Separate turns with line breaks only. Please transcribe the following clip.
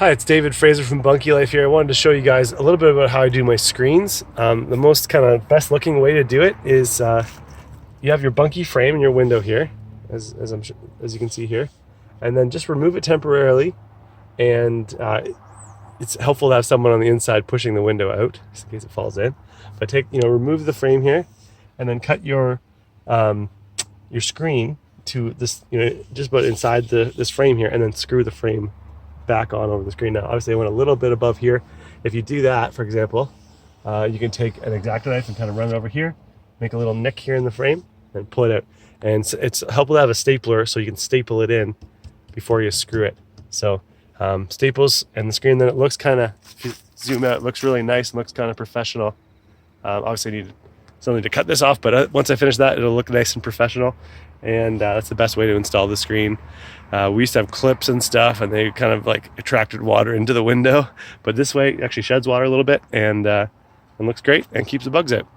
Hi, it's David Fraser from Bunkie Life here. I wanted to show you guys a little bit about how I do my screens. The most kind of best looking way to do it is you have your Bunkie frame in your window here, as you can see here, and then just remove it temporarily. And it's helpful to have someone on the inside pushing the window out, just in case it falls in. But remove the frame here, and then cut your screen to this, just about inside this frame here, and then screw the frame back on over the screen. Now obviously I went a little bit above here. If you do that, for example, you can take an X-Acto knife and kind of run it over here, make a little nick here in the frame and pull it out. And it's helpful to have a stapler so you can staple it in before you screw it. So staples and the screen, then it looks kind of, if you zoom out, it looks really nice and looks kind of professional. Obviously I need something to cut this off, but once I finish that, it'll look nice and professional. And that's the best way to install the screen. We used to have clips and stuff, and they kind of like attracted water into the window, but this way it actually sheds water a little bit and looks great and keeps the bugs out.